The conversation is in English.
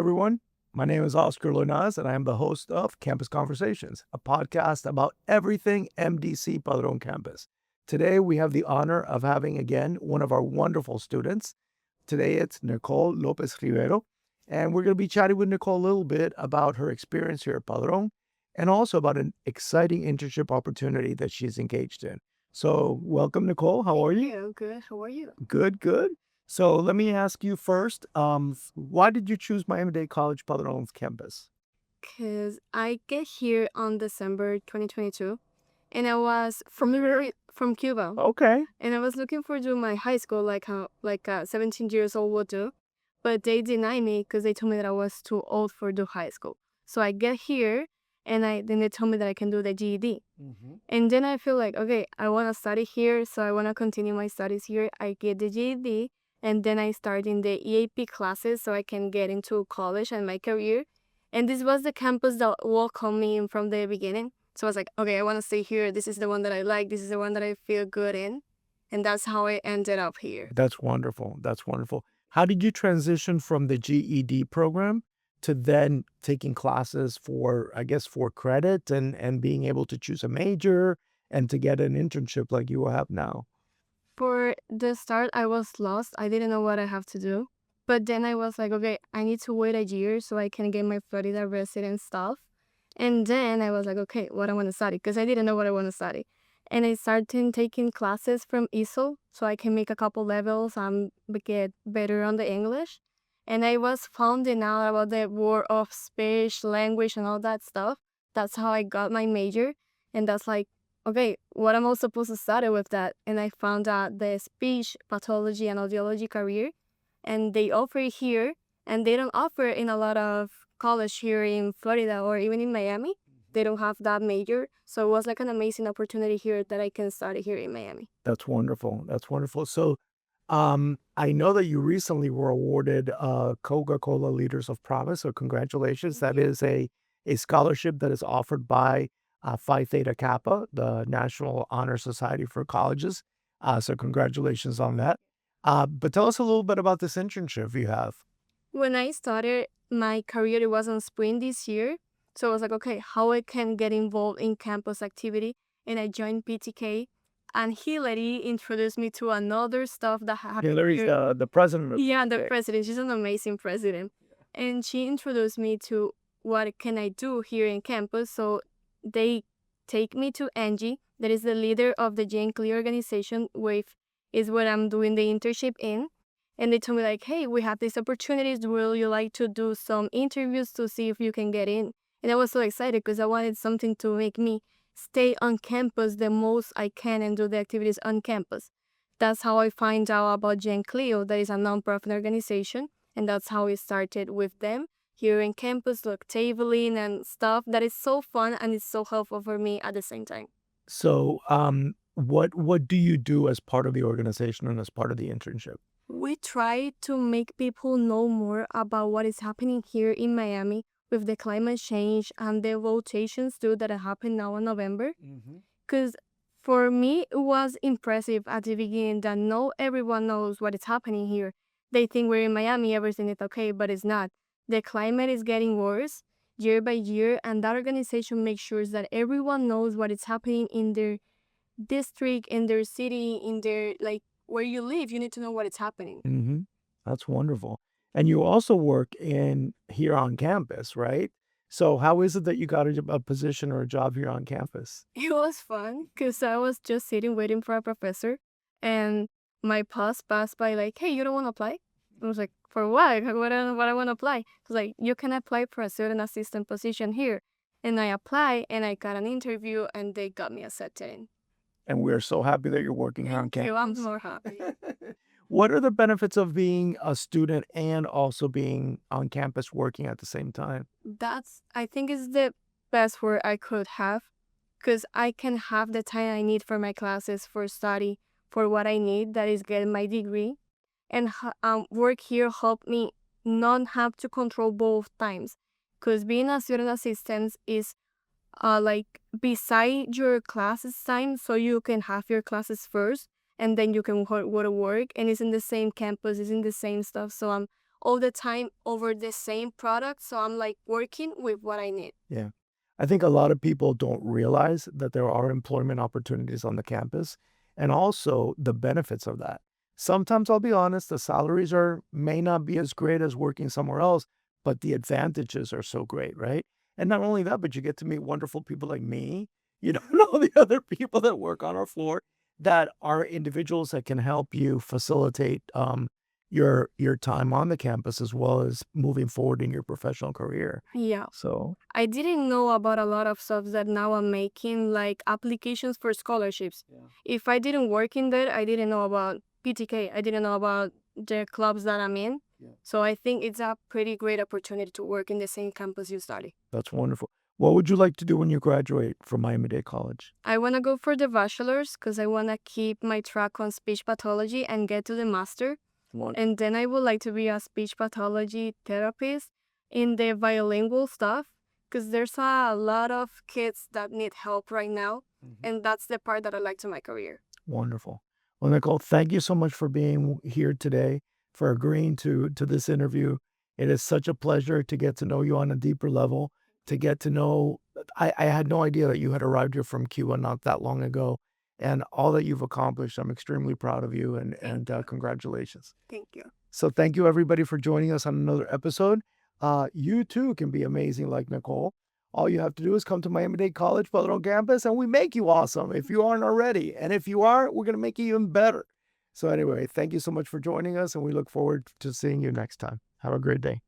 everyone. My name is Oscar Lonaz, and I am the host of Campus Conversations, a podcast about everything MDC Padron Campus. Today, we have the honor of having again one of our wonderful students. Today, it's Nicole Lopez Rivero, and we're going to be chatting with Nicole a little bit about her experience here at Padron and also about an exciting internship opportunity that she's engaged in. So, welcome, Nicole. How are you? Yeah, I'm good. How are you? Good, good. So let me ask you first, why did you choose Miami-Dade College Padron's campus? Because I get here on December 2022, and I was from Cuba, Okay. and I was looking for doing my high school like how 17 years old would do, but they denied me because they told me that I was too old for do high school. So I get here, and then they told me that I can do the GED. And then I feel like, okay, I want to study here, so I want to continue my studies here. I get the GED, and then I start in the EAP classes so I can get into college and my career. And this was the campus that welcomed me in from the beginning. So I was like, okay, I want to stay here. This is the one that I like. This is the one that I feel good in. And that's how I ended up here. That's wonderful. That's wonderful. How did you transition from the GED program to then taking classes for, I guess, for credit and being able to choose a major and to get an internship like you have now? For the start, I was lost. I didn't know what I have to do. But then I was like, okay, I need to wait a year so I can get my Florida resident stuff. And then I was like, okay, what I want to study, because I didn't know what I want to study. And I started taking classes from ESOL so I can make a couple levels and get better on the English. And I was finding out about the world of speech, language, and all that stuff. That's how I got my major. And that's like, okay, what am I supposed to study with that? And I found out the speech, pathology, and audiology career. And they offer it here, and they don't offer it in a lot of college here in Florida or even in Miami. They don't have that major. So it was like an amazing opportunity here that I can study here in Miami. That's wonderful. That's wonderful. So, I know that you recently were awarded Coca-Cola Leaders of Promise. So, congratulations. That is a scholarship that is offered by Phi Theta Kappa, the National Honor Society for Colleges. So, congratulations on that. But tell us a little bit about this internship you have. When I started my career, it was on spring this year. So I was like, okay, how I can get involved in campus activity. And I joined PTK. And Hillary introduced me to another stuff that happened Hillary's here. the president of Yeah, the PTA. president. She's an amazing president. And she introduced me to what can I do here in campus. So they take me to Angie, that is the leader of the Jane Clee organization, with is what I'm doing the internship in. And they told me like, hey, we have these opportunities. Will you like to do some interviews to see if you can get in? And I was so excited because I wanted something to make me stay on campus the most I can and do the activities on campus. That's how I find out about Gen Clio, that is a nonprofit organization, and that's how we started with them here in campus, like tabling and stuff. That is so fun and it's so helpful for me at the same time. So, what do you do as part of the organization and as part of the internship? We try to make people know more about what is happening here in Miami with the climate change and the rotations too that happen now in November. Because for me, it was impressive at the beginning that not everyone knows what is happening here. They think we're in Miami, everything is okay, but it's not. The climate is getting worse year by year, and that organization makes sure that everyone knows what is happening in their district, in their city, in their like where you live. You need to know what is happening. Mhm. That's wonderful. And you also work in here on campus, right? So how is it that you got a position or a job here on campus? It was fun because I was just sitting waiting for a professor, and my boss passed by like, "Hey, you don't want to apply?" I was like, "For what? What I want to apply?" He was like, "You can apply for a certain assistant position here," and I applied, and I got an interview, and they got me accepted in. And we're so happy that you're working here on Thank you. I'm campus. more happy. What are the benefits of being a student and also being on campus working at the same time? That's I think is the best word I could have, because I can have the time I need for my classes, for study, for what I need, that is getting my degree. And work here helped me not have to control both times, because being a student assistant is like beside your classes time, so you can have your classes first and then you can go to work, and it's in the same campus, it's in the same stuff. So I'm all the time over the same product. So I'm like working with what I need. Yeah. I think a lot of people don't realize that there are employment opportunities on the campus and also the benefits of that. Sometimes I'll be honest, the salaries may not be as great as working somewhere else, but the advantages are so great, right? And not only that, but you get to meet wonderful people like me, you know, and all the other people that work on our floor that are individuals that can help you facilitate your time on the campus as well as moving forward in your professional career. Yeah. So I didn't know about a lot of stuff that now I'm making, like applications for scholarships. yeah. If I didn't work in there, I didn't know about PTK. I didn't know about the clubs that I'm in. Yeah. So I think it's a pretty great opportunity to work in the same campus you study. That's wonderful. What would you like to do when you graduate from Miami-Dade College? I want to go for the bachelor's because I want to keep my track on speech pathology and get to the master. And then I would like to be a speech pathology therapist in the bilingual stuff because there's a lot of kids that need help right now. And that's the part that I like to my career. Wonderful. Well, Nicole, thank you so much for being here today, for agreeing to this interview. It is such a pleasure to get to know you on a deeper level, to get to know. I had no idea that you had arrived here from Cuba not that long ago, and all that you've accomplished. I'm extremely proud of you, and congratulations. Thank you. So thank you everybody for joining us on another episode. You too can be amazing like Nicole. All you have to do is come to Miami-Dade College Padron campus and we make you awesome if you aren't already. And if you are, we're going to make you even better. So anyway, thank you so much for joining us and we look forward to seeing you next time. Have a great day.